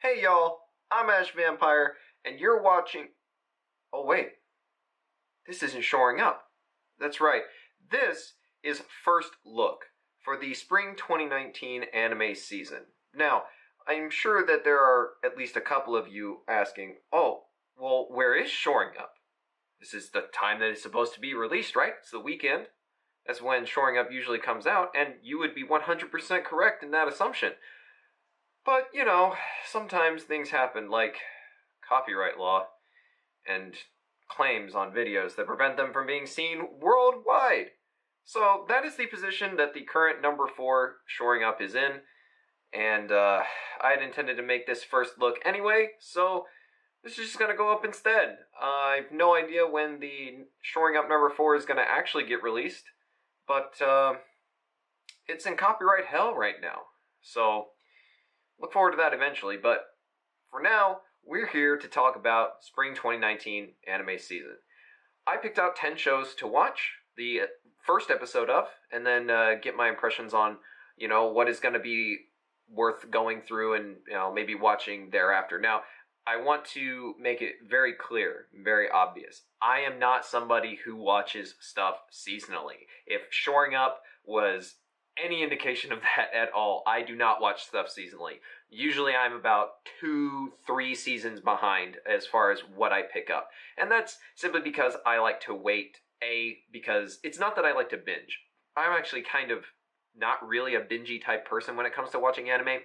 Hey y'all, I'm Ash Vampire, and you're watching. Oh wait, this isn't showing up. That's right, this is First Look for the Spring 2019 anime season. Now, I'm sure that there are at least a couple of you asking, oh, well, where is Shoring Up? This is the time that it's supposed to be released, right? It's the weekend. That's when Shoring Up usually comes out, and you would be 100% correct in that assumption. But, sometimes things happen, like copyright law and claims on videos that prevent them from being seen worldwide. So that is the position that the current number 4 Shoring Up is in, and I had intended to make this first look anyway, so this is just going to go up instead. I have no idea when the Shoring Up number 4 is going to actually get released, but it's in copyright hell right now, so look forward to that eventually. But for now, we're here to talk about Spring 2019 anime season. I picked out 10 shows to watch the first episode of, and then get my impressions on, what is going to be worth going through and, maybe watching thereafter. Now, I want to make it very clear, very obvious. I am not somebody who watches stuff seasonally. If Shoring Up was any indication of that at all, I do not watch stuff seasonally. Usually I'm about 2-3 seasons behind as far as what I pick up. And that's simply because I like to wait, because it's not that I like to binge. I'm actually kind of not really a bingey type person when it comes to watching anime.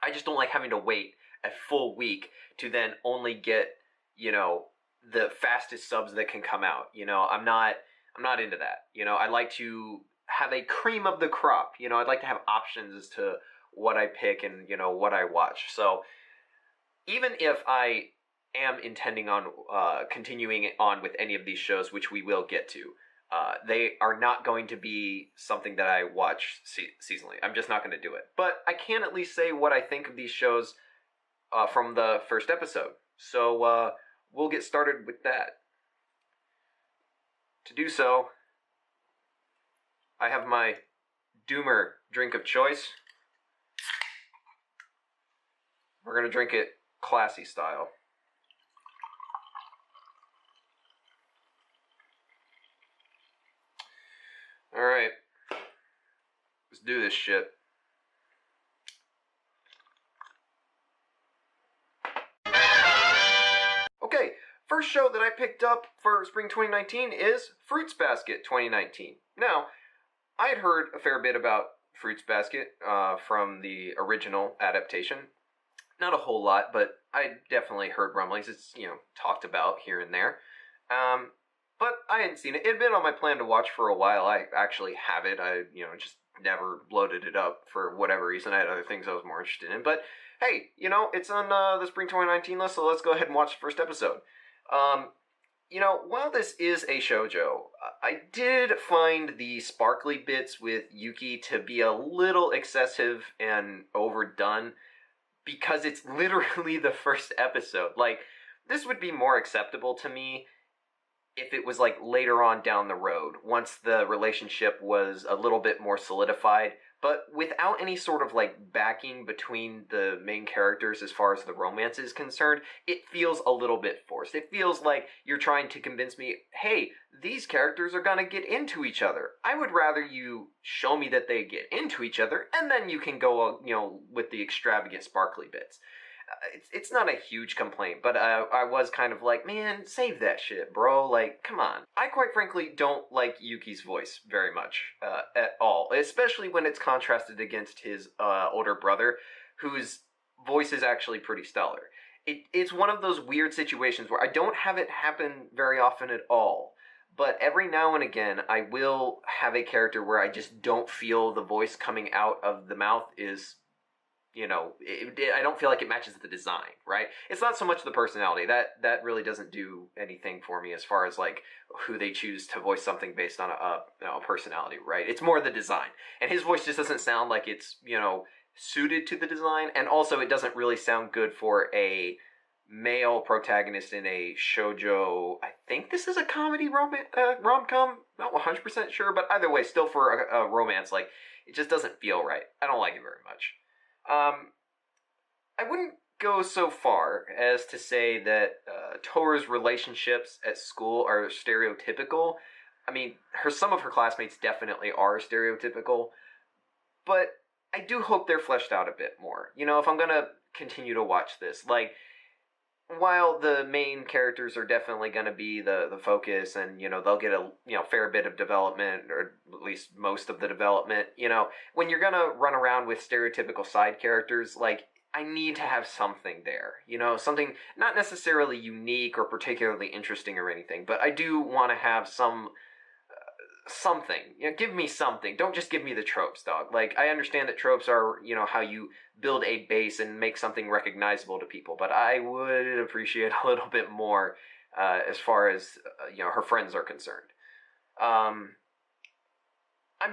I just don't like having to wait a full week to then only get, the fastest subs that can come out. I'm not into that. I like to have a cream of the crop. I'd like to have options as to what I pick and, what I watch. So even if I am intending on continuing on with any of these shows, which we will get to, they are not going to be something that I watch seasonally. I'm just not going to do it. But I can at least say what I think of these shows from the first episode. So we'll get started with that. To do so, I have my Doomer drink of choice. We're going to drink it classy style. Alright. Let's do this shit. Okay, first show that I picked up for Spring 2019 is Fruits Basket 2019. Now, I had heard a fair bit about Fruits Basket from the original adaptation. Not a whole lot, but I definitely heard rumblings. It's, talked about here and there. But I hadn't seen it. It had been on my plan to watch for a while. I actually have it. I, just never loaded it up for whatever reason. I had other things I was more interested in. But hey, it's on the Spring 2019 list, so let's go ahead and watch the first episode. While this is a shoujo, I did find the sparkly bits with Yuki to be a little excessive and overdone, because it's literally the first episode. Like, this would be more acceptable to me if it was, like, later on down the road, once the relationship was a little bit more solidified, but without any sort of, like, backing between the main characters as far as the romance is concerned, it feels a little bit forced. It feels like you're trying to convince me, hey, these characters are gonna get into each other. I would rather you show me that they get into each other, and then you can go, with the extravagant sparkly bits. It's not a huge complaint, but I was kind of like, man, save that shit, bro. Like, come on. I quite frankly don't like Yuki's voice very much at all, especially when it's contrasted against his older brother, whose voice is actually pretty stellar. It's one of those weird situations where I don't have it happen very often at all, but every now and again I will have a character where I just don't feel the voice coming out of the mouth is... I don't feel like it matches the design, right? It's not so much the personality. That really doesn't do anything for me as far as, like, who they choose to voice something based on a personality, right? It's more the design. And his voice just doesn't sound like it's, suited to the design. And also, it doesn't really sound good for a male protagonist in a shoujo. I think this is a comedy rom-com. Not 100% sure, but either way, still for a romance, like, it just doesn't feel right. I don't like it very much. I wouldn't go so far as to say that Toru's relationships at school are stereotypical. I mean, some of her classmates definitely are stereotypical, but I do hope they're fleshed out a bit more. If I'm gonna continue to watch this, like, while the main characters are definitely going to be the focus, and they'll get a fair bit of development, or at least most of the development, when you're going to run around with stereotypical side characters, like, I need to have something there, something not necessarily unique or particularly interesting or anything, but I do want to have something. Give me something. Don't just give me the tropes, dog. Like, I understand that tropes are, how you build a base and make something recognizable to people, but I would appreciate a little bit more as far as, her friends are concerned. I'm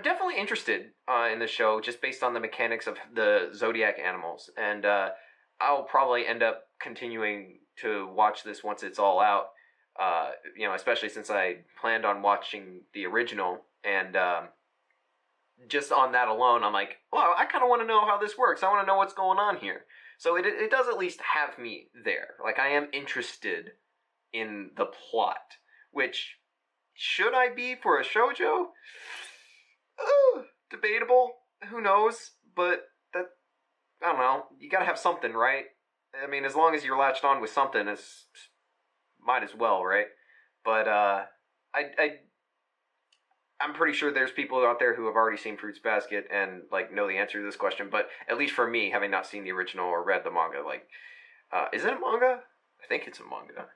definitely interested in the show just based on the mechanics of the zodiac animals, and I'll probably end up continuing to watch this once it's all out. Especially since I planned on watching the original, and just on that alone, I'm like, well, I kind of want to know how this works. I want to know what's going on here. So it does at least have me there. Like, I am interested in the plot, which, should I be for a shoujo? Debatable. Who knows? But I don't know. You gotta have something, right? I mean, as long as you're latched on with something, it's might as well, right? But I'm pretty sure there's people out there who have already seen Fruits Basket and like know the answer to this question. But at least for me, having not seen the original or read the manga, like, is it a manga? I think it's a manga.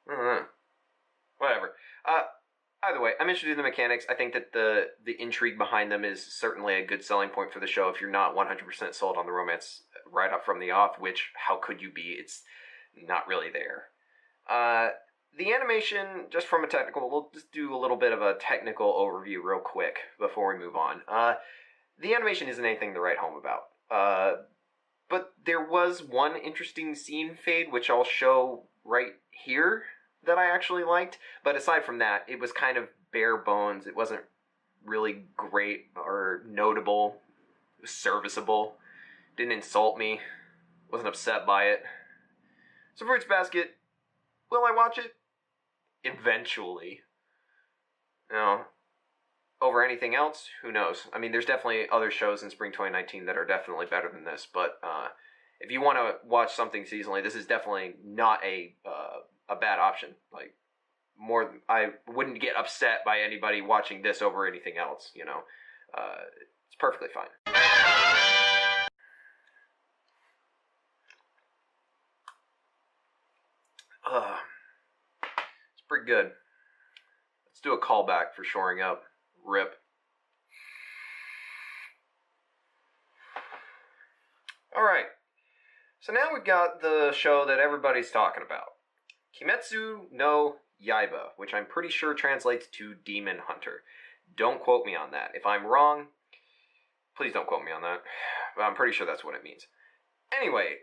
I don't know. Whatever. Either way, I'm interested in the mechanics. I think that the intrigue behind them is certainly a good selling point for the show. If you're not 100% sold on the romance right up from the off, which how could you be? It's not really there. The animation, just from a technical, we'll just do a little bit of a technical overview real quick before we move on. The animation isn't anything to write home about. But there was one interesting scene fade, which I'll show right here, that I actually liked. But aside from that, it was kind of bare bones. It wasn't really great or notable. It was serviceable. Didn't insult me. Wasn't upset by it. So Fruits Basket, will I watch it? Eventually. Over anything else, who knows? I mean, there's definitely other shows in spring 2019 that are definitely better than this, but if you want to watch something seasonally, this is definitely not a bad option. Like, I wouldn't get upset by anybody watching this over anything else, it's perfectly fine. It's pretty good. Let's do a callback for shoring up. Rip. Alright. So now we've got the show that everybody's talking about. Kimetsu no Yaiba, which I'm pretty sure translates to Demon Hunter. Don't quote me on that. If I'm wrong, please don't quote me on that. But I'm pretty sure that's what it means. Anyway,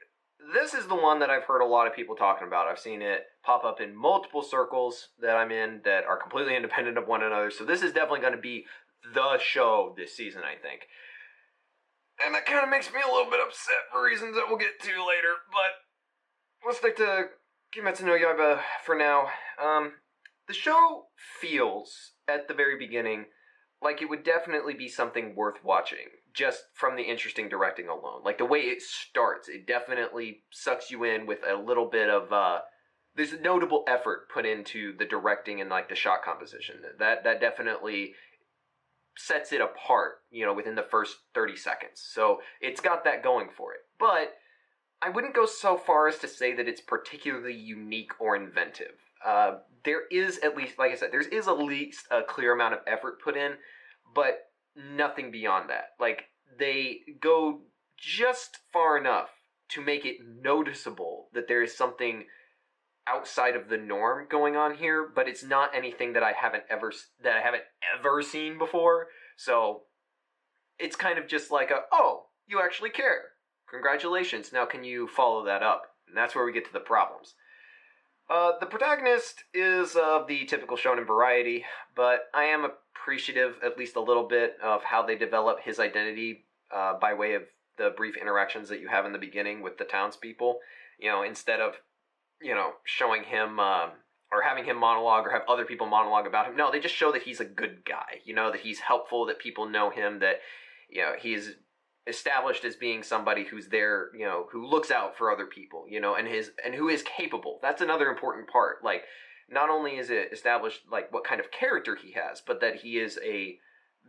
this is the one that I've heard a lot of people talking about. I've seen it pop up in multiple circles that I'm in that are completely independent of one another. So this is definitely going to be the show this season, I think. And that kind of makes me a little bit upset for reasons that we'll get to later. But let's stick to Kimetsu no Yaiba for now. The show feels, at the very beginning, like it would definitely be something worth watching, just from the interesting directing alone. Like, the way it starts, it definitely sucks you in with a little bit of, there's a notable effort put into the directing and, like, the shot composition. That definitely sets it apart, within the first 30 seconds. So, it's got that going for it. But I wouldn't go so far as to say that it's particularly unique or inventive. There is at least, like I said, there is at least a clear amount of effort put in, but nothing beyond that. Like, they go just far enough to make it noticeable that there is something outside of the norm going on here, but it's not anything that I haven't ever seen before. So it's kind of just like oh, you actually care. Congratulations. Now can you follow that up? And that's where we get to the problems. The protagonist is of the typical shonen variety, but I am appreciative, at least a little bit, of how they develop his identity by way of the brief interactions that you have in the beginning with the townspeople. Instead of showing him or having him monologue or have other people monologue about him. No, they just show that he's a good guy. That he's helpful, that people know him, that he's established as being somebody who's there, who looks out for other people, and who is capable. That's another important part. Like, not only is it established like what kind of character he has, but that he is a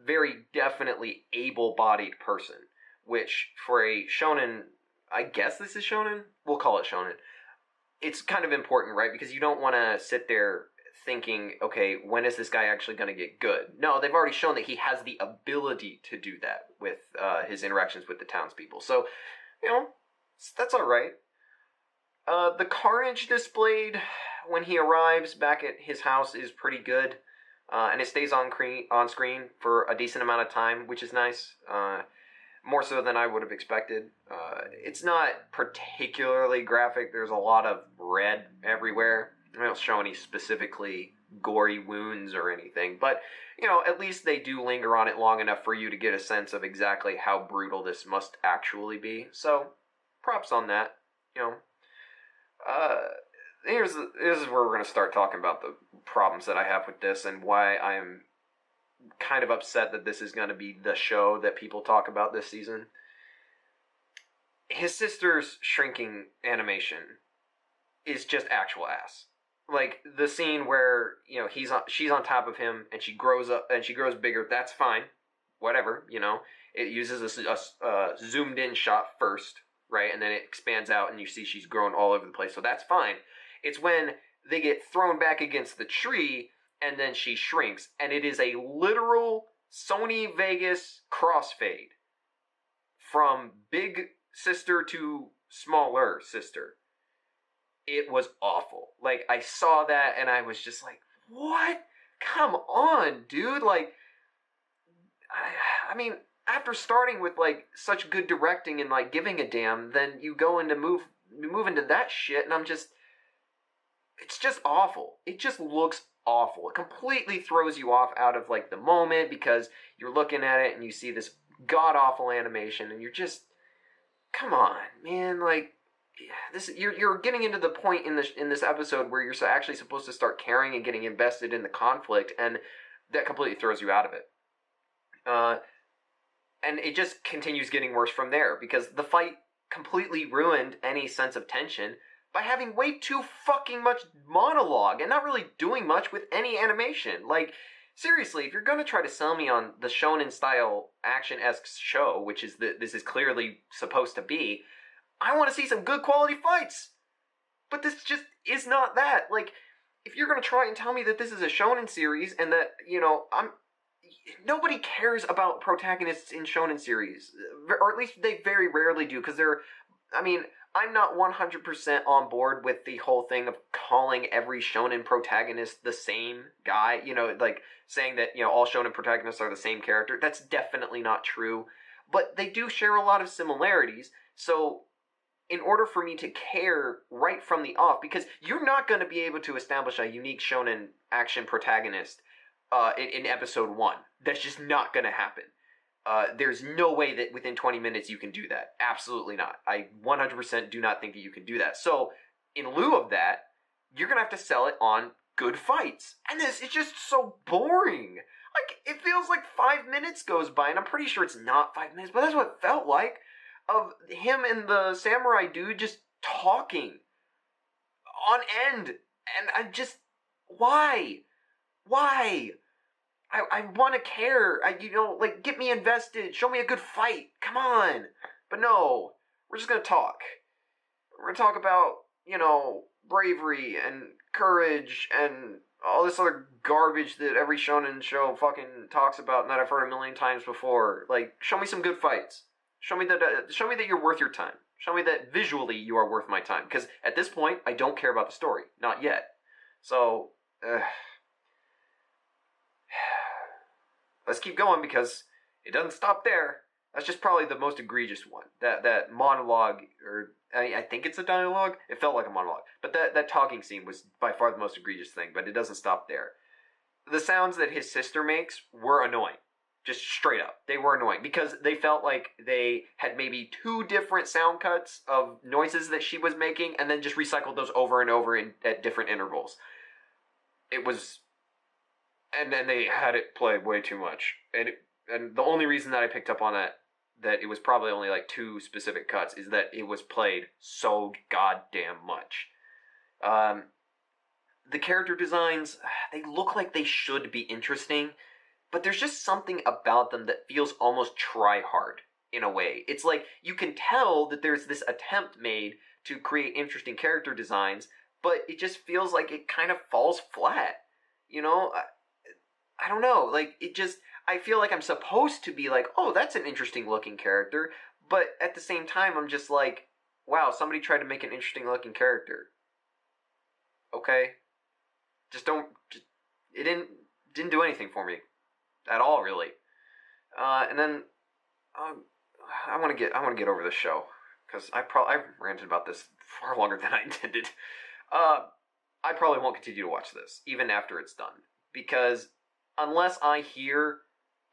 very definitely able-bodied person, which for a shonen, I guess this is shonen? We'll call it shonen. It's kind of important, right? Because you don't want to sit there thinking, okay, when is this guy actually going to get good? No, they've already shown that he has the ability to do that with his interactions with the townspeople. So, that's all right. The carnage displayed when he arrives back at his house is pretty good. And it stays on screen for a decent amount of time, which is nice. More so than I would have expected. It's not particularly graphic. There's a lot of red everywhere. They don't show any specifically gory wounds or anything. But, at least they do linger on it long enough for you to get a sense of exactly how brutal this must actually be. So, props on that. This is where we're going to start talking about the problems that I have with this and why I am kind of upset that this is going to be the show that people talk about this season. His sister's shrinking animation is just actual ass. Like, the scene where, she's on top of him and she grows up and she grows bigger, that's fine. Whatever, It uses a zoomed in shot first, right? And then it expands out and you see she's grown all over the place, so that's fine. It's when they get thrown back against the tree and then she shrinks, and it is a literal Sony Vegas crossfade from big sister to smaller sister. It was awful. Like, I saw that and I was just like, what? Come on, dude. Like, I mean, after starting with, like, such good directing and, like, giving a damn, then you go into move into that shit, and it's just awful. It just looks awful. It completely throws you off out of, like, the moment, because you're looking at it and you see this god-awful animation, and you're just, come on, man, like, you're getting into the point in this episode where you're actually supposed to start caring and getting invested in the conflict, and that completely throws you out of it. And it just continues getting worse from there, because the fight completely ruined any sense of tension by having way too fucking much monologue and not really doing much with any animation. Like, seriously, if you're gonna try to sell me on the shonen-style action-esque show, which is this is clearly supposed to be, I want to see some good quality fights. But this just is not that. Like, if you're gonna try and tell me that this is a shonen series and that, nobody cares about protagonists in shonen series, or at least they very rarely do, because I'm not 100% on board with the whole thing of calling every shonen protagonist the same guy, like saying that, all shonen protagonists are the same character. That's definitely not true, but they do share a lot of similarities, so in order for me to care right from the off, because you're not going to be able to establish a unique shonen action protagonist in episode 1. That's just not going to happen. There's no way that within 20 minutes you can do that. Absolutely not. I 100% do not think that you can do that. So, in lieu of that, you're going to have to sell it on good fights. And this is just so boring. Like, it feels like 5 minutes goes by, and I'm pretty sure it's not 5 minutes, but that's what it felt like, of him and the samurai dude just talking on end. And I just, why? I want to care. Get me invested. Show me a good fight. Come on. But no, we're just going to talk. We're going to talk about, bravery and courage and all this other garbage that every shonen show fucking talks about and that I've heard a million times before. Like, show me some good fights. Show me that you're worth your time. Show me that visually you are worth my time. Because at this point, I don't care about the story. Not yet. So, let's keep going, because it doesn't stop there. That's just probably the most egregious one. That monologue, or I think it's a dialogue. It felt like a monologue. But that talking scene was by far the most egregious thing, but it doesn't stop there. The sounds that his sister makes were annoying. Just straight up. They were annoying because they felt like they had maybe 2 different sound cuts of noises that she was making and then just recycled those over and over at different intervals. It was... And then they had it play way too much. And the only reason that I picked up on that it was probably only like 2 specific cuts, is that it was played so goddamn much. The character designs, they look like they should be interesting, but there's just something about them that feels almost try-hard, in a way. It's like, you can tell that there's this attempt made to create interesting character designs, but it just feels like it kind of falls flat. You know? I don't know, like, it just... I feel like I'm supposed to be like, oh, that's an interesting looking character, but at the same time, I'm just like, wow, somebody tried to make an interesting looking character. Okay? It didn't do anything for me. At all, really. And then, I want to get over this show, because I've ranted about this far longer than I intended. I probably won't continue to watch this, even after it's done, because unless I hear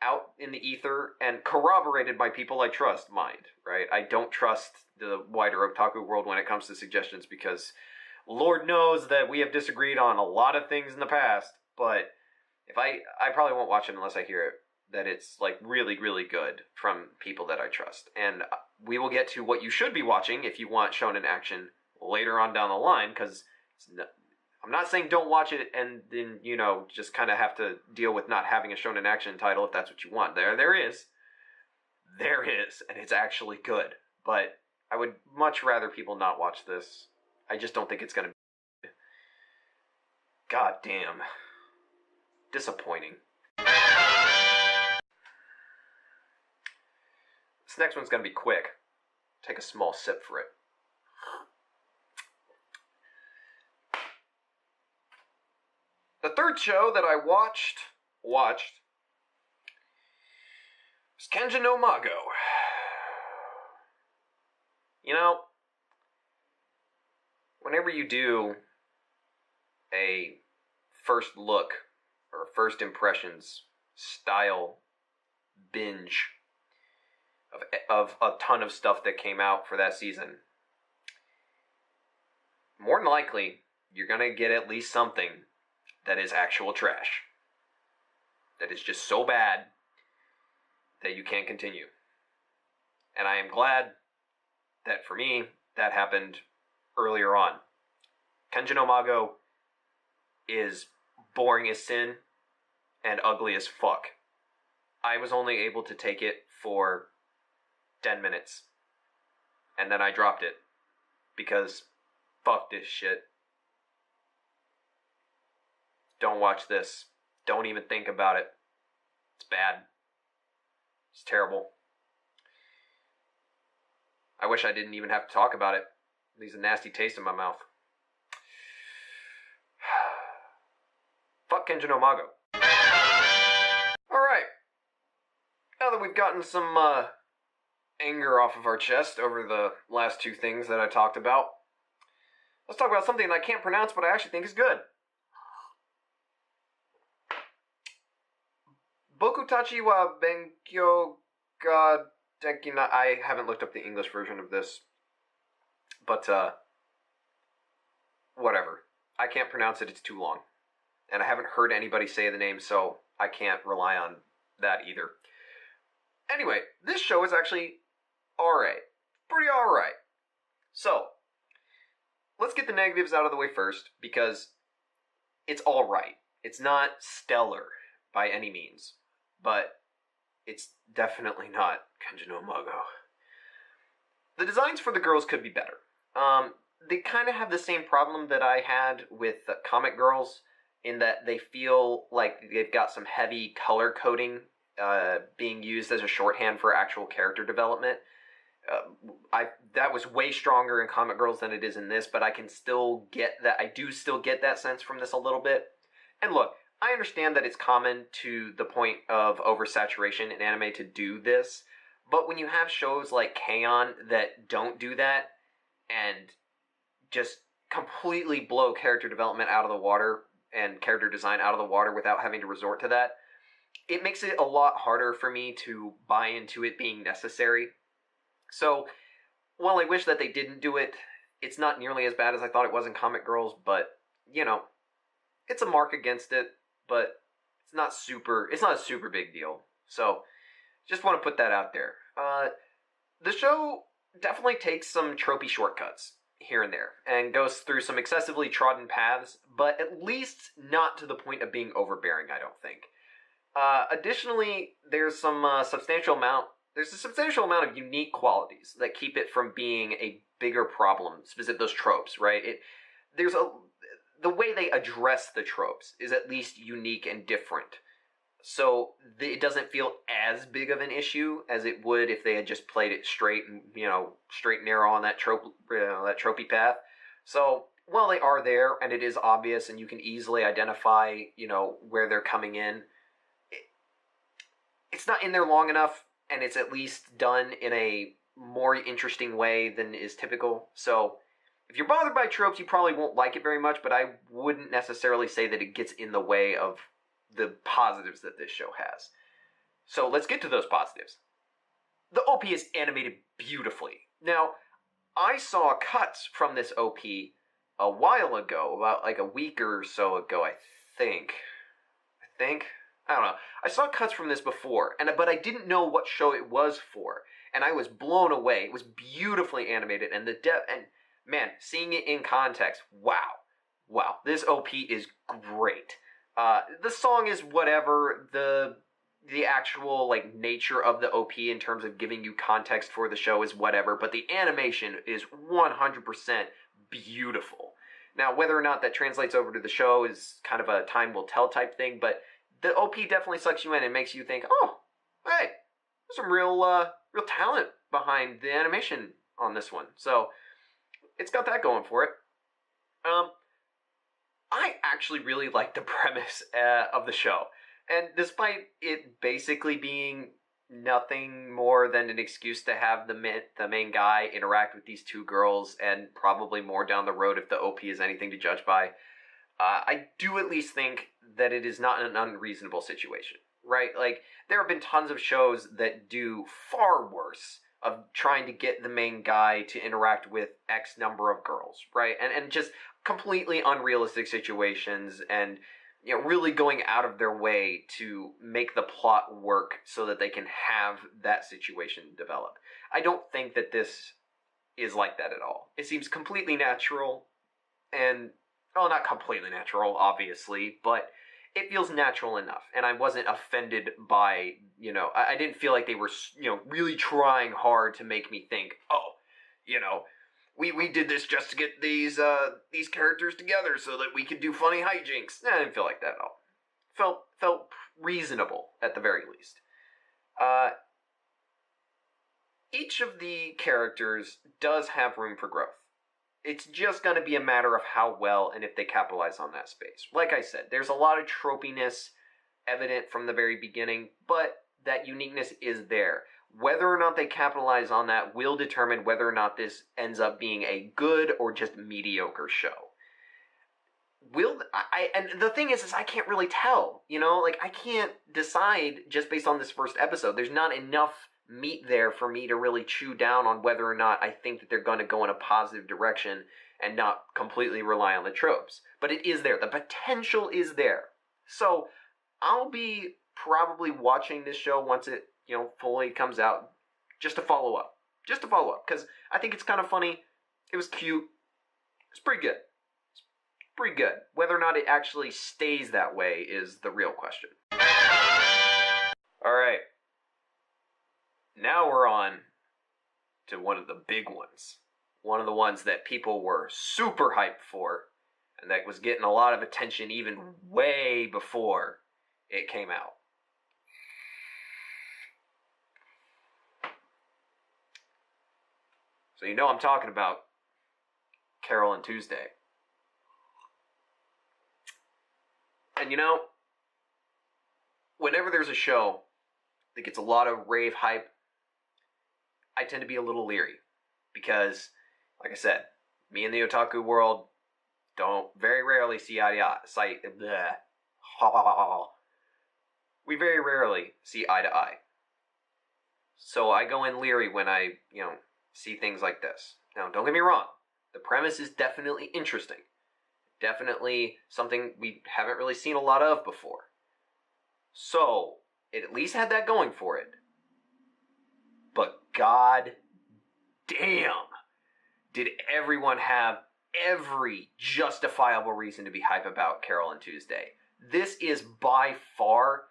out in the ether and corroborated by people I trust, mind, right? I don't trust the wider otaku world when it comes to suggestions, because Lord knows that we have disagreed on a lot of things in the past, but if I probably won't watch it unless I hear it, that it's like really, really good from people that I trust. And we will get to what you should be watching if you want shonen action later on down the line, because I'm not saying don't watch it and then, you know, just kind of have to deal with not having a shonen action title if that's what you want. There is, and it's actually good. But I would much rather people not watch this. I just don't think it's going to be... God damn. Disappointing. This next one's going to be quick. Take a small sip for it. The third show that I watched was Kenja no Mago. You know, whenever you do a first look or first impressions style binge of a ton of stuff that came out for that season, more than likely you're gonna get at least something that is actual trash. That is just so bad that you can't continue. And I am glad that for me, that happened earlier on. Kenja no Mago is boring as sin and ugly as fuck. I was only able to take it for 10 minutes. And then I dropped it. Because fuck this shit. Don't watch this. Don't even think about it. It's bad. It's terrible. I wish I didn't even have to talk about it. It leaves a nasty taste in my mouth. Fuck Kenja no Mago. Alright. Now that we've gotten some anger off of our chest over the last 2 things that I talked about, let's talk about something that I can't pronounce but I actually think is good. Bokutachi wa Benkyou ga Dekina. I haven't looked up the English version of this, but whatever. I can't pronounce it, it's too long. And I haven't heard anybody say the name, so I can't rely on that either. Anyway, this show is actually alright. Pretty alright. So, let's get the negatives out of the way first, because it's alright. It's not stellar by any means, but it's definitely not Kenja no Mago. The designs for the girls could be better. They kind of have the same problem that I had with Comic Girls, in that they feel like they've got some heavy color coding being used as a shorthand for actual character development. That was way stronger in Comic Girls than it is in this, but I can still get that. I do still get that sense from this a little bit. And look, I understand that it's common to the point of oversaturation in anime to do this, but when you have shows like K-On! That don't do that, and just completely blow character development out of the water, and character design out of the water without having to resort to that, it makes it a lot harder for me to buy into it being necessary. So, while I wish that they didn't do it, it's not nearly as bad as I thought it was in Comic Girls, but, you know, it's a mark against it, but it's not a super big deal. So, just want to put that out there. The show definitely takes some tropey shortcuts here and there, and goes through some excessively trodden paths, but at least not to the point of being overbearing, I don't think. Additionally, there's a substantial amount of unique qualities that keep it from being a bigger problem, specific those tropes, right? The way they address the tropes is at least unique and different. So it doesn't feel as big of an issue as it would if they had just played it straight and, straight and narrow on that that tropey path. So while they are there and it is obvious and you can easily identify, where they're coming in, it's not in there long enough, and it's at least done in a more interesting way than is typical. So if you're bothered by tropes, you probably won't like it very much, but I wouldn't necessarily say that it gets in the way of the positives that this show has. So let's get to those positives. The OP is animated beautifully. Now, I saw cuts from this OP a while ago, about like a week or so ago, I think. I don't know. I saw cuts from this before, but I didn't know what show it was for, and I was blown away. It was beautifully animated, and the depth, and man, seeing it in context, wow, this OP is great. The song is whatever, the actual nature of the OP in terms of giving you context for the show is whatever, but the animation is 100% beautiful. Now, whether or not that translates over to the show is kind of a time will tell type thing, but the OP definitely sucks you in and makes you think, oh, hey, there's some real talent behind the animation on this one. So, it's got that going for it. I actually really like the premise of the show. And despite it basically being nothing more than an excuse to have the main guy interact with these two girls, and probably more down the road if the OP is anything to judge by, I do at least think that it is not an unreasonable situation, right? There have been tons of shows that do far worse of trying to get the main guy to interact with X number of girls, right? And just completely unrealistic situations, and really going out of their way to make the plot work so that they can have that situation develop. I don't think that this is like that at all. It seems completely natural, and well, not completely natural, obviously, but it feels natural enough, and I wasn't offended by, I didn't feel like they were, really trying hard to make me think, oh, we did this just to get these characters together so that we could do funny hijinks. I didn't feel like that at all. Felt reasonable, at the very least. Each of the characters does have room for growth. It's just going to be a matter of how well and if they capitalize on that space. Like I said, there's a lot of tropiness evident from the very beginning, but that uniqueness is there. Whether or not they capitalize on that will determine whether or not this ends up being a good or just mediocre show. And the thing is I can't really tell, I can't decide just based on this first episode. There's not enough meat there for me to really chew down on whether or not I think that they're going to go in a positive direction and not completely rely on the tropes. But it is there. The potential is there. So I'll be probably watching this show once it, fully comes out, just to follow up. Because I think it's kind of funny. It was cute. It's pretty good. Whether or not it actually stays that way is the real question. Alright. Now we're on to one of the big ones. One of the ones that people were super hyped for, and that was getting a lot of attention even way before it came out. So I'm talking about Carol and Tuesday. And whenever there's a show that gets a lot of rave hype, I tend to be a little leery. Because, like I said, me and the otaku world don't very rarely see eye to eye. we very rarely see eye to eye. So I go in leery when I, see things like this. Now, don't get me wrong. The premise is definitely interesting. Definitely something we haven't really seen a lot of before. So, it at least had that going for it. But god damn, did everyone have every justifiable reason to be hype about Carol and Tuesday. This is by far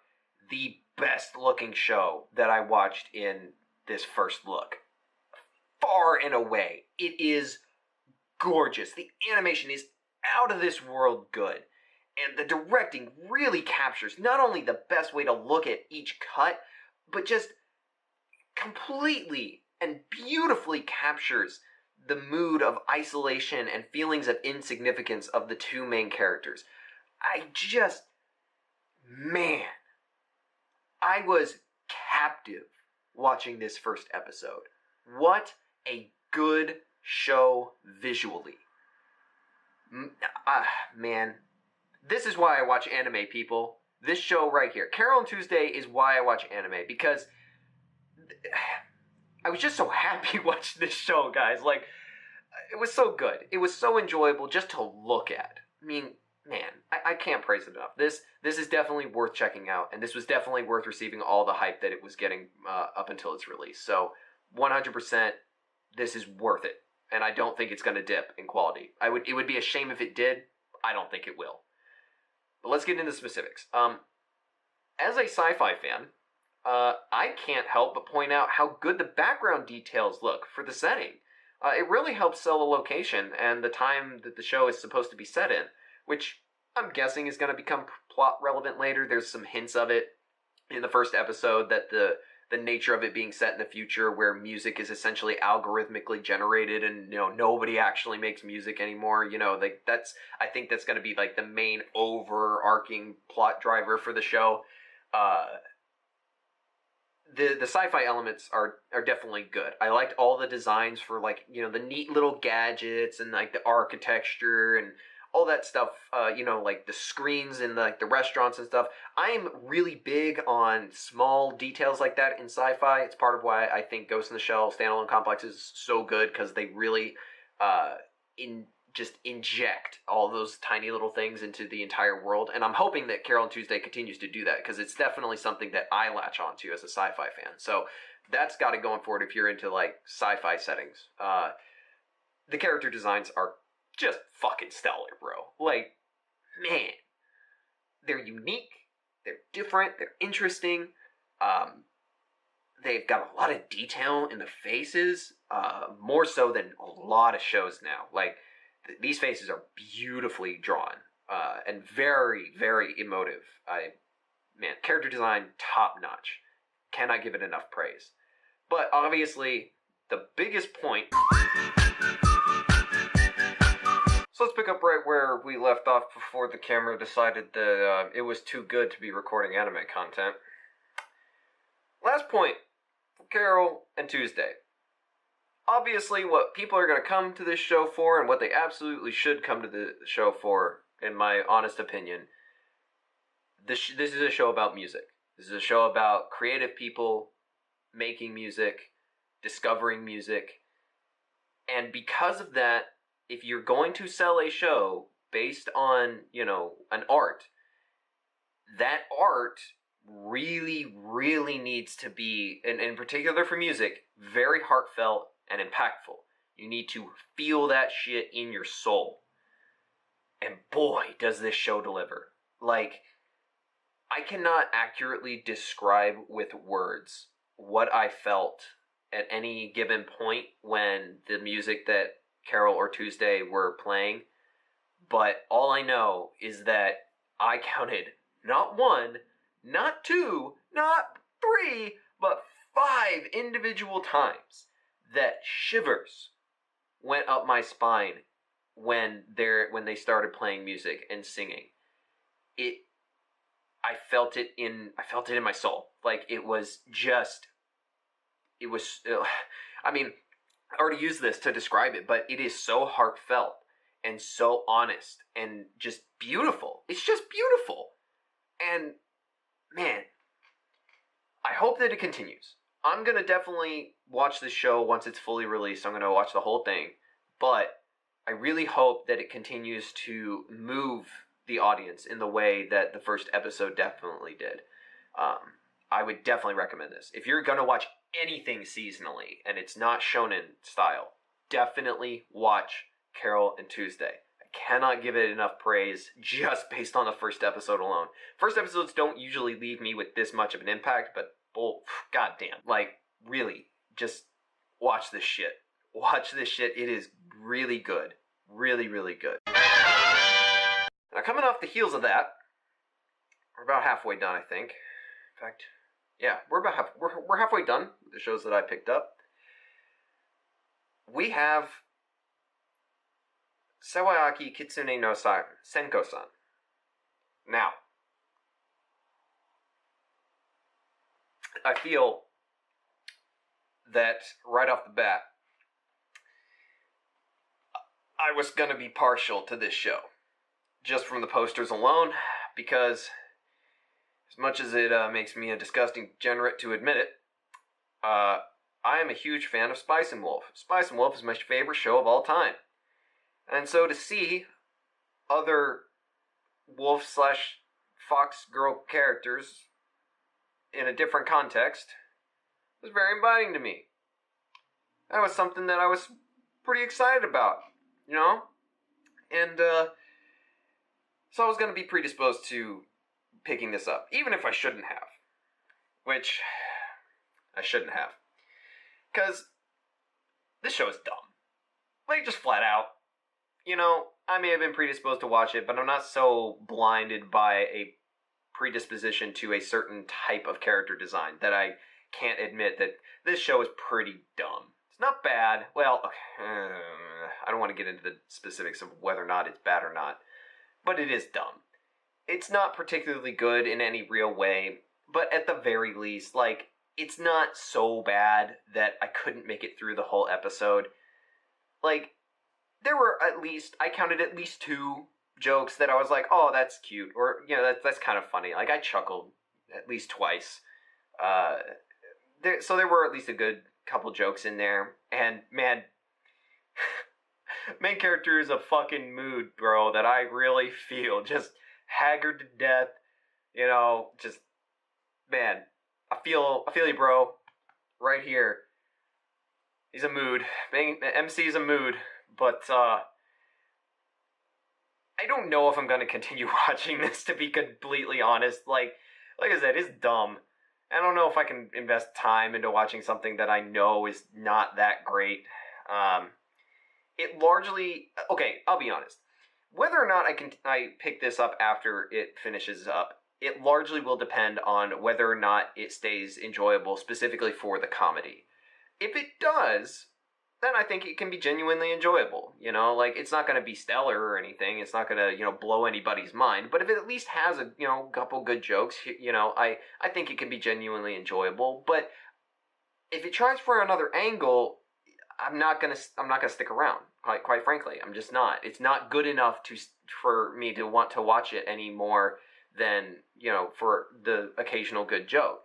the best looking show that I watched in this first look. Far and away. It is gorgeous. The animation is out of this world good. And the directing really captures not only the best way to look at each cut, but just completely and beautifully captures the mood of isolation and feelings of insignificance of the two main characters. I was captive watching this first episode. What a good show visually. Man, this is why I watch anime, people. This show right here, Carol and Tuesday, is why I watch anime, because I was just so happy watching this show, guys. Like, it was so good. It was so enjoyable just to look at. I mean, man, I can't praise it enough. This is definitely worth checking out, and this was definitely worth receiving all the hype that it was getting up until its release. So, 100%, this is worth it, and I don't think it's going to dip in quality. It would be a shame if it did. I don't think it will. But let's get into specifics. As a sci-fi fan, I can't help but point out how good the background details look for the setting. It really helps sell the location and the time that the show is supposed to be set in, which I'm guessing is going to become plot relevant later. There's some hints of it in the first episode that the nature of it being set in the future where music is essentially algorithmically generated and, nobody actually makes music anymore. I think that's going to be like the main overarching plot driver for the show. The sci-fi elements are definitely good. I liked all the designs for the neat little gadgets and the architecture and all that stuff, the screens and the restaurants and stuff. I'm really big on small details like that in sci-fi. It's part of why I think Ghost in the Shell Standalone Complex is so good, because they really inject all those tiny little things into the entire world. And I'm hoping that Carol and Tuesday continues to do that, because it's definitely something that I latch onto as a sci-fi fan. So that's got it going for it if you're into sci-fi settings. The character designs are just fucking stellar, bro. Man, they're unique, they're different, they're interesting. They've got a lot of detail in the faces, more so than a lot of shows now. These faces are beautifully drawn, and very, very emotive. Character design, top notch. Cannot give it enough praise. But obviously, the biggest point... So let's pick up right where we left off before the camera decided that it was too good to be recording anime content. Last point, Carol and Tuesday. Obviously, what people are going to come to this show for, and what they absolutely should come to the show for, in my honest opinion, this is a show about music. This is a show about creative people making music, discovering music, and because of that, if you're going to sell a show based on, an art, that art really, really needs to be, and in particular for music, very heartfelt and impactful. You need to feel that shit in your soul. And boy, does this show deliver. I cannot accurately describe with words what I felt at any given point when the music that Carol or Tuesday were playing, but all I know is that I counted not one, not two, not three, but 5 individual times that shivers went up my spine when they started playing music and singing. I felt it in my soul. I already used this to describe it, but it is so heartfelt and so honest and just beautiful. It's just beautiful. And, man, I hope that it continues. I'm going to definitely watch this show once it's fully released. I'm going to watch the whole thing. But I really hope that it continues to move the audience in the way that the first episode definitely did. I would definitely recommend this. If you're going to watch anything seasonally and it's not shonen style, definitely watch Carol and Tuesday. I cannot give it enough praise just based on the first episode alone. First episodes don't usually leave me with this much of an impact, but goddamn. Like, really, just watch this shit. Watch this shit. It is really good. Really, really good. Now, coming off the heels of that, we're about halfway done, I think. In fact, yeah, we're halfway done with the shows that I picked up. We have Sawayaki Kitsune no Senko-san. Now, I feel that right off the bat, I was going to be partial to this show, just from the posters alone, because as much as it makes me a disgusting degenerate to admit it, I am a huge fan of Spice and Wolf. Spice and Wolf is my favorite show of all time. And so to see other wolf/fox girl characters in a different context was very inviting to me. That was something that I was pretty excited about, you know? And so I was going to be predisposed to picking this up, even if I shouldn't have. Which I shouldn't have. Because this show is dumb. Like, just flat out. You know, I may have been predisposed to watch it, but I'm not so blinded by a predisposition to a certain type of character design that I can't admit that this show is pretty dumb. It's not bad. Well, I don't want to get into the specifics of whether or not it's bad or not, but it is dumb. It's not particularly good in any real way, but at the very least, like, it's not so bad that I couldn't make it through the whole episode. Like, there were I counted at least 2 jokes that I was like, oh, that's cute, or, you know, that's kind of funny. Like, I chuckled at least twice. So there were at least a good couple jokes in there, and man, main character is a fucking mood, bro, that I really feel, just haggard to death, you know, just, man, I feel you, bro, right here. He's a mood. MC is a mood, but, I don't know if I'm going to continue watching this, to be completely honest. Like I said, it's dumb. I don't know if I can invest time into watching something that I know is not that great. It largely... Okay, I'll be honest. Whether or not I pick this up after it finishes up, it largely will depend on whether or not it stays enjoyable, specifically for the comedy. If it does, then I think it can be genuinely enjoyable. You know, like, it's not going to be stellar or anything. It's not going to, you know, blow anybody's mind. But if it at least has a, you know, couple good jokes, you know, I think it can be genuinely enjoyable. But if it tries for another angle, I'm not gonna stick around. Quite frankly, I'm just not. It's not good enough for me to want to watch it any more than, you know, for the occasional good joke.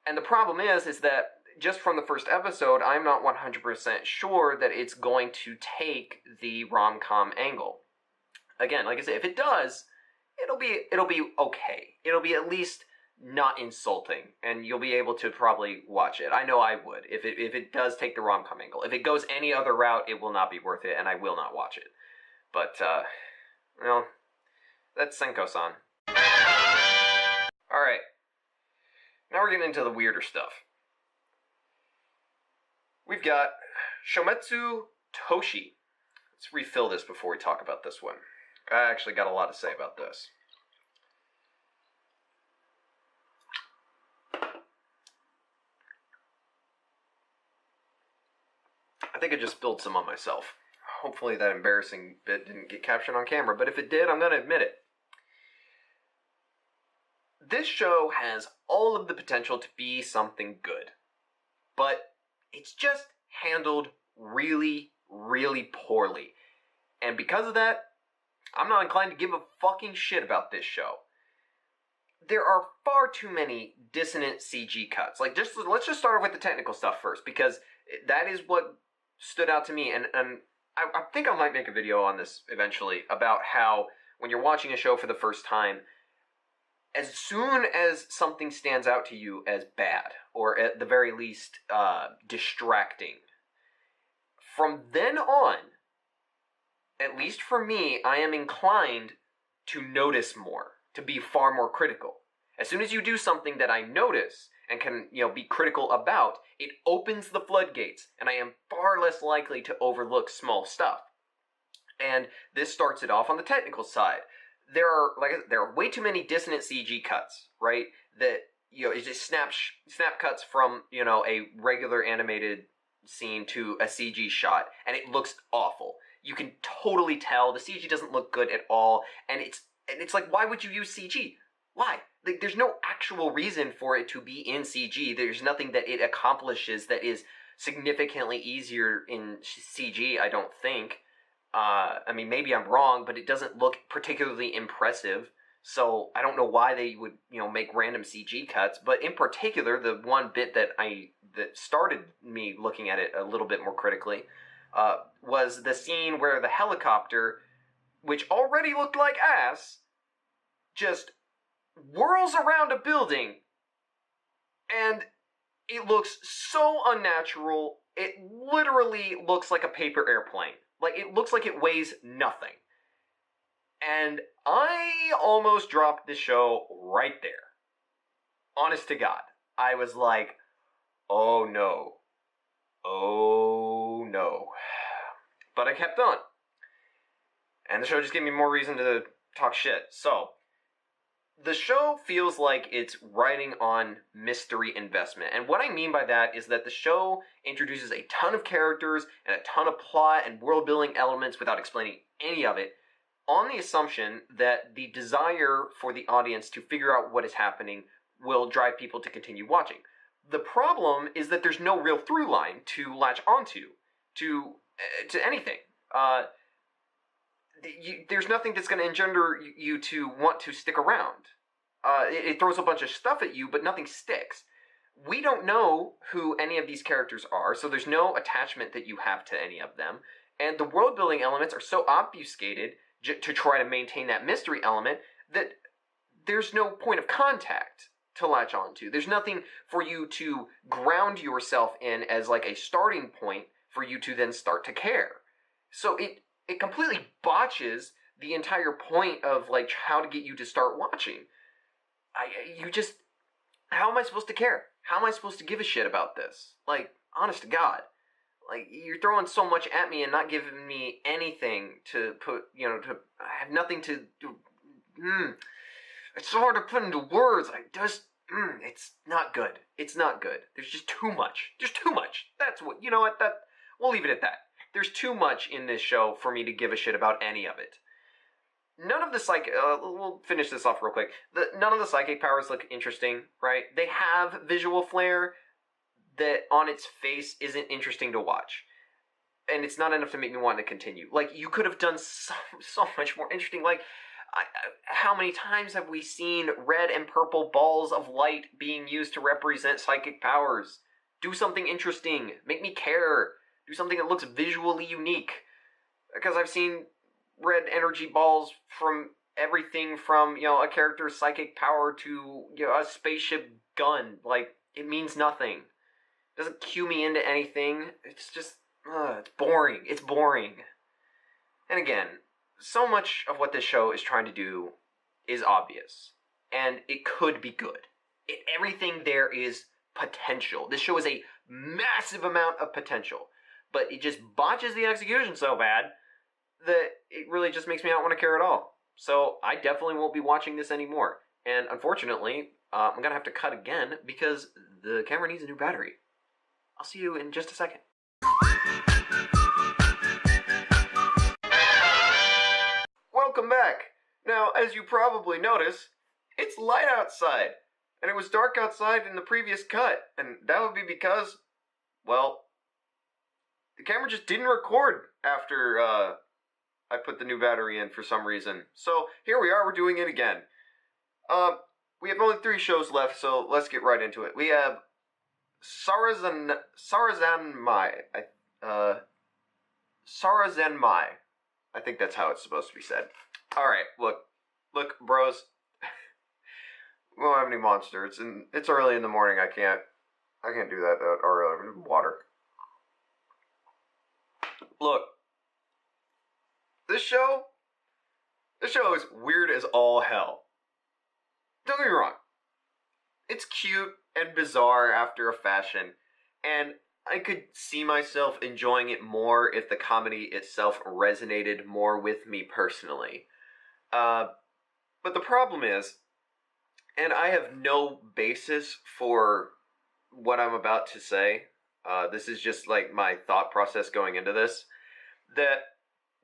And the problem is that just from the first episode, I'm not 100% sure that it's going to take the rom-com angle. Again, like I said, if it does, it'll be okay. It'll be at least not insulting, and you'll be able to probably watch it. I know I would, if it does take the rom-com angle. If it goes any other route, it will not be worth it, and I will not watch it. But, well, that's Senko-san. Alright. Now we're getting into the weirder stuff. We've got Shometsu Toshi. Let's refill this before we talk about this one. I actually got a lot to say about this. I think I just spilled some on myself. Hopefully that embarrassing bit didn't get captured on camera, but if it did, I'm going to admit it. This show has all of the potential to be something good, but it's just handled really, really poorly. And because of that, I'm not inclined to give a fucking shit about this show. there are far too many dissonant CG cuts. Like, let's just start with the technical stuff first, because that is what stood out to me. And I think I might make a video on this eventually about how when you're watching a show for the first time, as soon as something stands out to you as bad, or at the very least distracting, from then on, at least for me, I am inclined to notice more, to be far more critical. As soon as you do something that I notice and can, be critical about, it opens the floodgates, and I am far less likely to overlook small stuff. And this starts it off on the technical side. There are way too many dissonant CG cuts, right? That, it's just snap cuts from, a regular animated scene to a CG shot, and it looks awful. You can totally tell the CG doesn't look good at all, and it's like, why would you use CG? Why? Like, there's no actual reason for it to be in CG. There's nothing that it accomplishes that is significantly easier in CG, I don't think. I mean, maybe I'm wrong, but it doesn't look particularly impressive. So I don't know why they would, make random CG cuts. But in particular, the one bit that started me looking at it a little bit more critically was the scene where the helicopter, which already looked like ass, just whirls around a building, and it looks so unnatural. It literally looks like a paper airplane. Like, it looks like it weighs nothing. And I almost dropped the show right there. Honest to God. I was like, oh no. Oh no. But I kept on. And the show just gave me more reason to talk shit. So, the show feels like it's riding on mystery investment. And what I mean by that is that the show introduces a ton of characters and a ton of plot and world-building elements without explaining any of it, on the assumption that the desire for the audience to figure out what is happening will drive people to continue watching. The problem is that there's no real through line to latch onto to anything. There's nothing that's going to engender you to want to stick around. It throws a bunch of stuff at you, but nothing sticks. We don't know who any of these characters are, so there's no attachment that you have to any of them. And the world-building elements are so obfuscated to try to maintain that mystery element that there's no point of contact to latch onto. There's nothing for you to ground yourself in as like a starting point for you to then start to care. So it completely botches the entire point of like how to get you to start watching. How am I supposed to care? How am I supposed to give a shit about this? Like, honest to God. Like, you're throwing so much at me and not giving me anything to put, I have nothing to do. It's so hard to put into words. It's not good. It's not good. There's just too much. There's too much. That's what, we'll leave it at that. There's too much in this show for me to give a shit about any of it. None of the we'll finish this off real quick. None of the psychic powers look interesting, right? They have visual flair that on its face isn't interesting to watch. And it's not enough to make me want to continue. Like, you could have done so much more interesting. Like, how many times have we seen red and purple balls of light being used to represent psychic powers? Do something interesting. Make me care. Do something that looks visually unique. Because I've seen red energy balls from everything from, a character's psychic power to, a spaceship gun. Like, it means nothing. It doesn't cue me into anything. It's just, it's boring. It's boring. And again, so much of what this show is trying to do is obvious. And it could be good. Everything there is potential. This show is a massive amount of potential. But it just botches the execution so bad that it really just makes me not want to care at all. So I definitely won't be watching this anymore. And unfortunately, I'm going to have to cut again because the camera needs a new battery. I'll see you in just a second. Welcome back. Now, as you probably notice, it's light outside. And it was dark outside in the previous cut. And that would be because, well, the camera just didn't record after I put the new battery in for some reason. So here we are, we're doing it again. we have only 3 shows left, so let's get right into it. We have Sarazenmai. Sarazenmai. I think that's how it's supposed to be said. Alright, look, bros. We don't have any monsters, and it's early in the morning. I can't do that early. I need water. Look, this show is weird as all hell. Don't get me wrong. It's cute and bizarre after a fashion, and I could see myself enjoying it more if the comedy itself resonated more with me personally. But the problem is, and I have no basis for what I'm about to say, this is just like my thought process going into this, that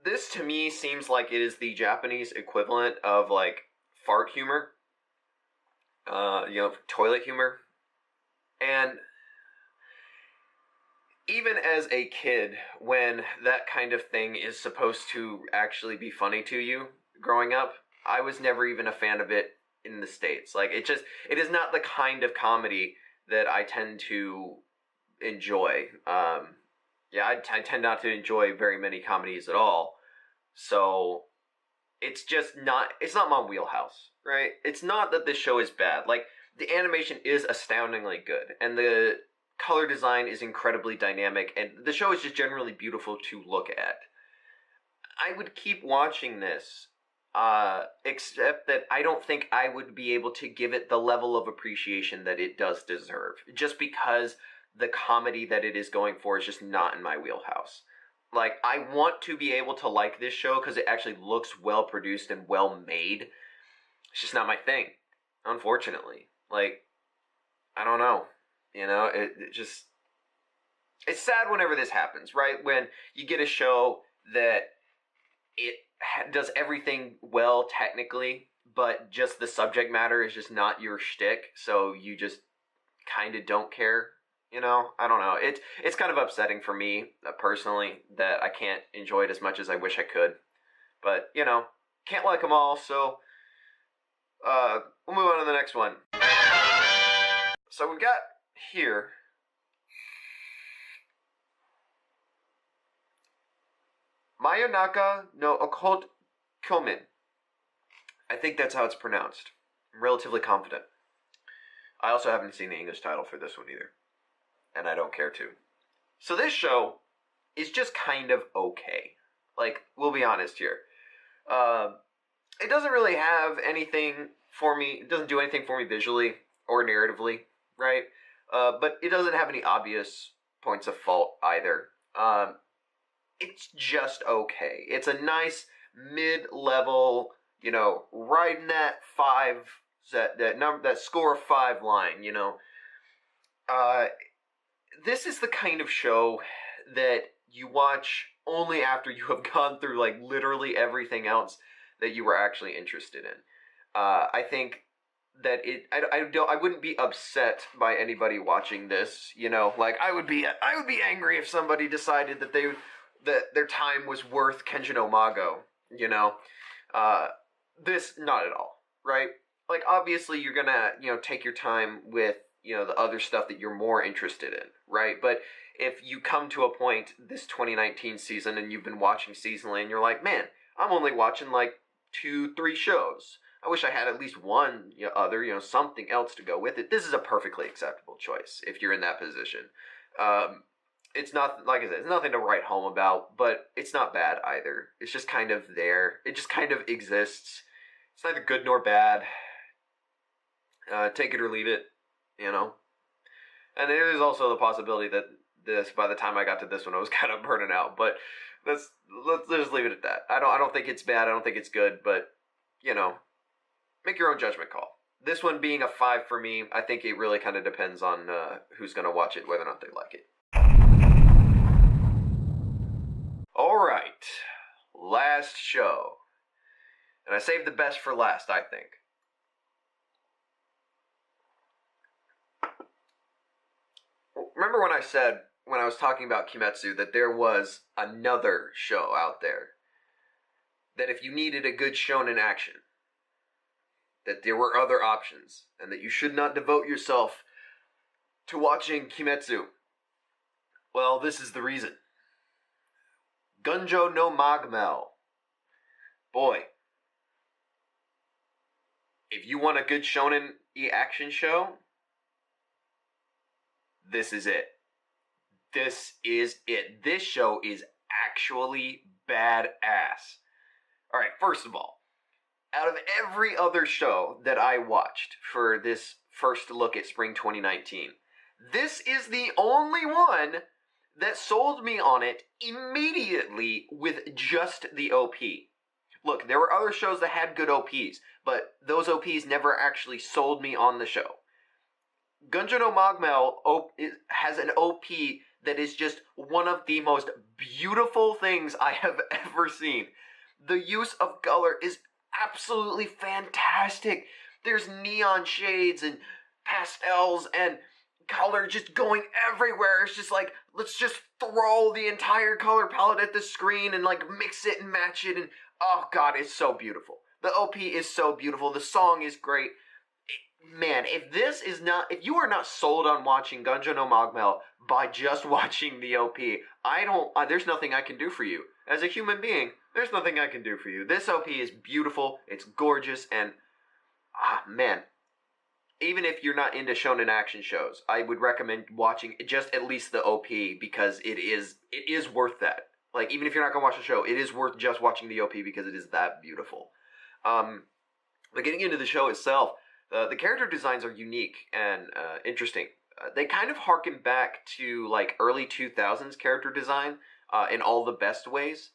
this to me seems like it is the Japanese equivalent of like fart humor, toilet humor. And even as a kid, when that kind of thing is supposed to actually be funny to you growing up, I was never even a fan of it in the States. Like, it is not the kind of comedy that I tend to enjoy. I tend not to enjoy very many comedies at all. So it's not my wheelhouse, right? It's not that this show is bad. Like, the animation is astoundingly good, and the color design is incredibly dynamic, and the show is just generally beautiful to look at. I would keep watching this, except that I don't think I would be able to give it the level of appreciation that it does deserve, just because the comedy that it is going for is just not in my wheelhouse. Like, I want to be able to like this show because it actually looks well produced and well made. It's just not my thing, unfortunately. Like, I don't know. It's sad whenever this happens, right? When you get a show that it does everything well technically, but just the subject matter is just not your shtick, so you just kind of don't care. I don't know. It's kind of upsetting for me, personally, that I can't enjoy it as much as I wish I could. But, can't like them all, so we'll move on to the next one. So we've got here Mayonaka no Occult Kyomen. I think that's how it's pronounced. I'm relatively confident. I also haven't seen the English title for this one either, and I don't care to. So this show is just kind of okay. Like, we'll be honest here. It doesn't really have anything for me. It doesn't do anything for me visually or narratively, right? But it doesn't have any obvious points of fault either. It's just okay. It's a nice mid-level, right in that 5, that score of 5 line, This is the kind of show that you watch only after you have gone through, like, literally everything else that you were actually interested in. I think that I wouldn't be upset by anybody watching this, like, I would be angry if somebody decided that their time was worth Kenjin Mago, this, not at all, right? Like, obviously you're gonna, take your time with, the other stuff that you're more interested in, right? But if you come to a point this 2019 season and you've been watching seasonally and you're like, man, I'm only watching like 2-3 shows. I wish I had at least one other, something else to go with it. This is a perfectly acceptable choice if you're in that position. It's not, like I said, it's nothing to write home about, but it's not bad either. It's just kind of there. It just kind of exists. It's neither good nor bad. Take it or leave it, And there is also the possibility that by the time I got to this one, I was kind of burning out. But let's just leave it at that. I don't think it's bad. I don't think it's good. But, make your own judgment call. This one being a 5 for me, I think it really kind of depends on who's going to watch it, whether or not they like it. Alright, last show. And I saved the best for last, I think. Remember when I said, when I was talking about Kimetsu, that there was another show out there that if you needed a good shonen action, that there were other options, and that you should not devote yourself to watching Kimetsu. Well, this is the reason. Gunjo no Magmel. Boy, if you want a good shonen action show, this is it. This is it. This show is actually badass. Alright, first of all, out of every other show that I watched for this first look at Spring 2019, this is the only one that sold me on it immediately with just the OP. Look, there were other shows that had good OPs, but those OPs never actually sold me on the show. Gunjo no Magmel has an OP that is just one of the most beautiful things I have ever seen. The use of color is absolutely fantastic. There's neon shades and pastels and color just going everywhere. It's just like, let's just throw the entire color palette at the screen and like mix it and match it, and oh god, it's so beautiful. The OP is so beautiful. The song is great. Man, if you are not sold on watching Gunjo no Magmel by just watching the OP, there's nothing I can do for you. As a human being, there's nothing I can do for you. This OP is beautiful, it's gorgeous, and man, even if you're not into shonen action shows, I would recommend watching just at least the OP, because it is worth that. Like, even if you're not going to watch the show, it is worth just watching the OP because it is that beautiful. But getting into the show itself, the character designs are unique and interesting. They kind of harken back to like early 2000s character design in all the best ways.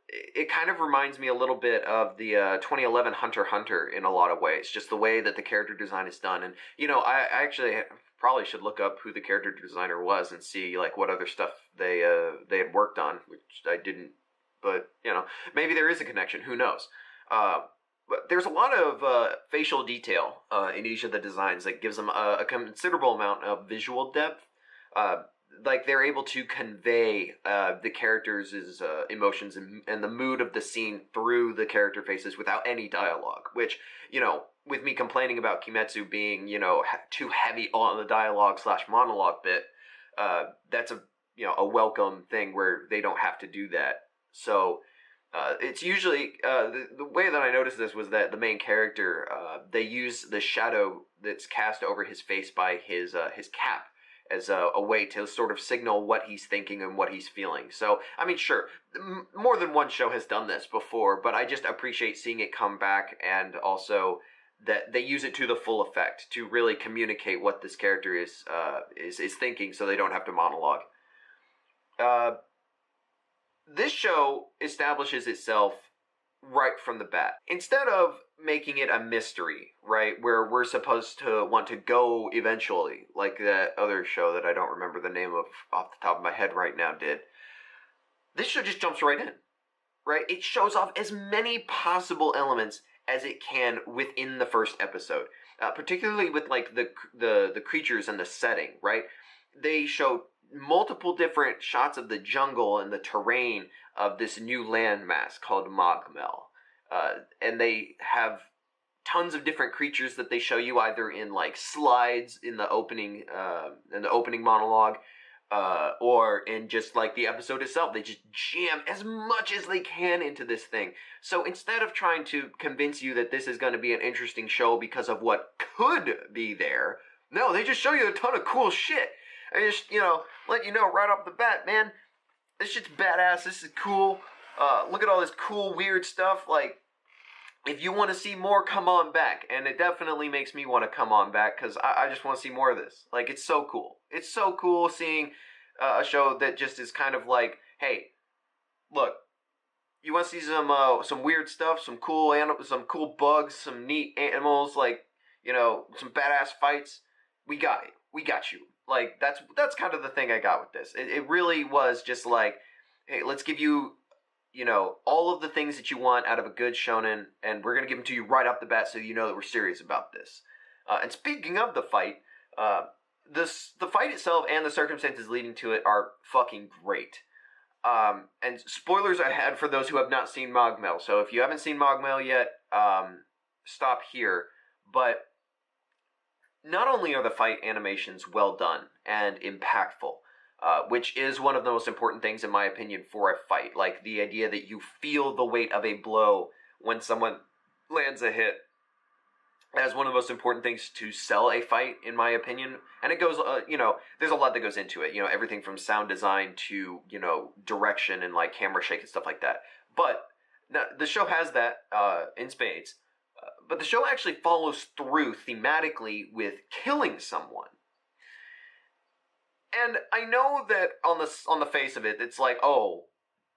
It kind of reminds me a little bit of the 2011 Hunter x Hunter in a lot of ways. Just the way that the character design is done. And, you know, I actually probably should look up who the character designer was and see like what other stuff they had worked on, which I didn't. But, you know, maybe there is a connection. Who knows? But there's a lot of facial detail in each of the designs that gives them a considerable amount of visual depth. Like, they're able to convey the characters' emotions and the mood of the scene through the character faces without any dialogue, which, you know, with me complaining about Kimetsu being, you know, too heavy on the dialogue / monologue bit, that's a welcome thing where they don't have to do that. So it's usually the way that I noticed this was that the main character, they use the shadow that's cast over his face by his cap as a way to sort of signal what he's thinking and what he's feeling. So, I mean, sure, more than one show has done this before, but I just appreciate seeing it come back, and also that they use it to the full effect to really communicate what this character is thinking, so they don't have to monologue. This show establishes itself right from the bat. Instead of making it a mystery, right, where we're supposed to want to go eventually, like that other show that I don't remember the name of off the top of my head right now did, this show just jumps right in, right? It shows off as many possible elements as it can within the first episode, particularly with like the creatures and the setting, right? They show multiple different shots of the jungle and the terrain of this new landmass called Magmel. And they have tons of different creatures that they show you either in like slides in the opening monologue, or in just like the episode itself. They just jam as much as they can into this thing. So instead of trying to convince you that this is going to be an interesting show because of what could be there, no, they just show you a ton of cool shit. I just, let you know right off the bat, man, this shit's badass, this is cool, look at all this cool, weird stuff. Like, if you want to see more, come on back, and it definitely makes me want to come on back, because I just want to see more of this. Like, it's so cool. It's so cool seeing a show that just is kind of like, hey, look, you want to see some weird stuff, some cool bugs, some neat animals, like, some badass fights, we got it, we got you. Like, that's kind of the thing I got with this. It really was just like, hey, let's give you, all of the things that you want out of a good shonen, and we're going to give them to you right off the bat so you know that we're serious about this. And speaking of the fight, the fight itself and the circumstances leading to it are fucking great. And spoilers ahead for those who have not seen Magmel. So if you haven't seen Magmel yet, stop here, but not only are the fight animations well done and impactful, which is one of the most important things, in my opinion, for a fight. Like the idea that you feel the weight of a blow when someone lands a hit as one of the most important things to sell a fight, in my opinion. And it goes, there's a lot that goes into it. Everything from sound design to, direction and like camera shake and stuff like that. But the show has that in spades. But the show actually follows through thematically with killing someone. And I know that on the face of it, it's like, oh,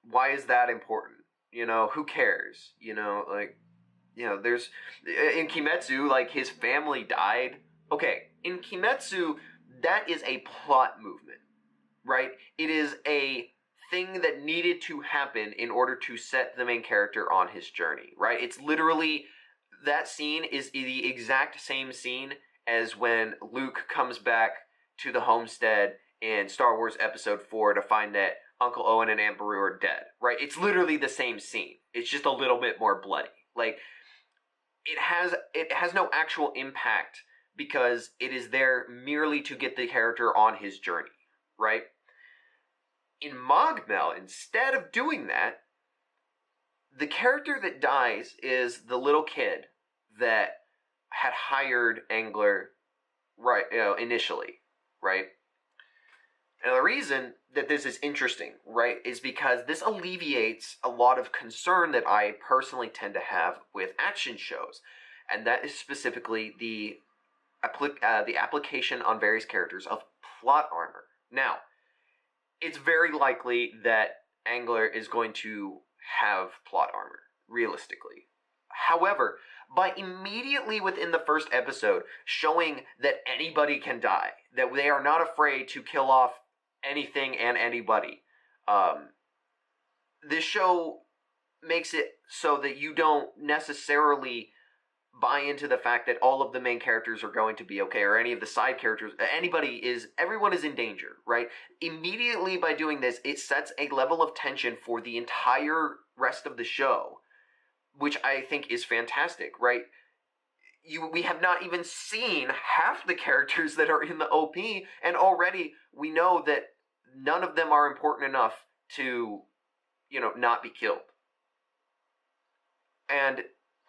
why is that important? Who cares? There's in Kimetsu, like his family died. Okay, in Kimetsu, that is a plot movement, right? It is a thing that needed to happen in order to set the main character on his journey, right? It's literally, that scene is the exact same scene as when Luke comes back to the homestead in Star Wars Episode 4 to find that Uncle Owen and Aunt Beru are dead, right? It's literally the same scene. It's just a little bit more bloody. Like, it has no actual impact because it is there merely to get the character on his journey, right? In Mogmel, instead of doing that, the character that dies is the little kid that had hired Angler, right? Initially, right? And the reason that this is interesting, right, is because this alleviates a lot of concern that I personally tend to have with action shows, and that is specifically the application on various characters of plot armor. Now, it's very likely that Angler is going to have plot armor, realistically. However, by immediately within the first episode showing that anybody can die, that they are not afraid to kill off anything and anybody, this show makes it so that you don't necessarily buy into the fact that all of the main characters are going to be okay, or any of the side characters, everyone is in danger, right? Immediately by doing this, it sets a level of tension for the entire rest of the show, which I think is fantastic, right? We have not even seen half the characters that are in the OP, and already we know that none of them are important enough to, not be killed. And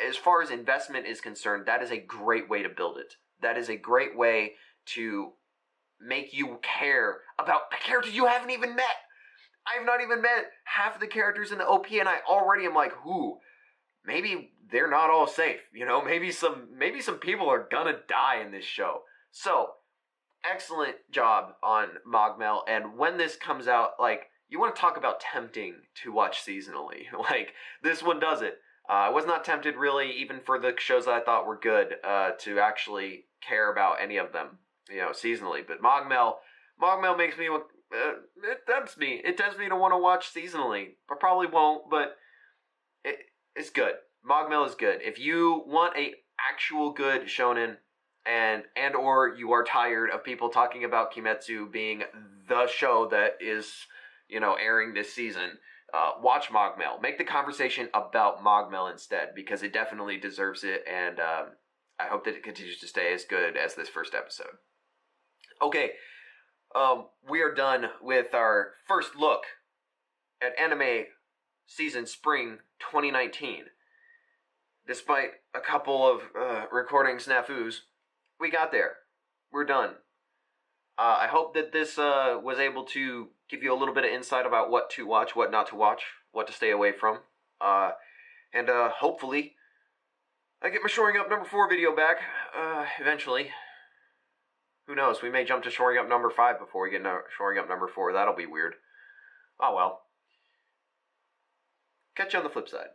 as far as investment is concerned, that is a great way to build it. That is a great way to make you care about the characters you haven't even met. I have not even met half the characters in the OP, and I already am like, maybe they're not all safe. Maybe some people are gonna die in this show. So, excellent job on Mogmel, and when this comes out, like, you want to talk about tempting to watch seasonally. Like, this one does it. I was not tempted, really, even for the shows that I thought were good, to actually care about any of them, seasonally. But Mogmel makes me, it tempts me. It tempts me to want to watch seasonally. I probably won't, but it's good. Mogmel is good. If you want a actual good shonen, and or you are tired of people talking about Kimetsu being the show that is, airing this season, watch Mogmel. Make the conversation about Mogmel instead, because it definitely deserves it, and I hope that it continues to stay as good as this first episode. Okay, we are done with our first look at anime season spring 2019. Despite a couple of recording snafus, we got there. We're done. I hope that this was able to give you a little bit of insight about what to watch, what not to watch, what to stay away from. And hopefully, I get my Shoring Up number 4 video back eventually. Who knows? We may jump to Shoring Up number 5 before we get Shoring Up number 4. That'll be weird. Oh well. Catch you on the flip side.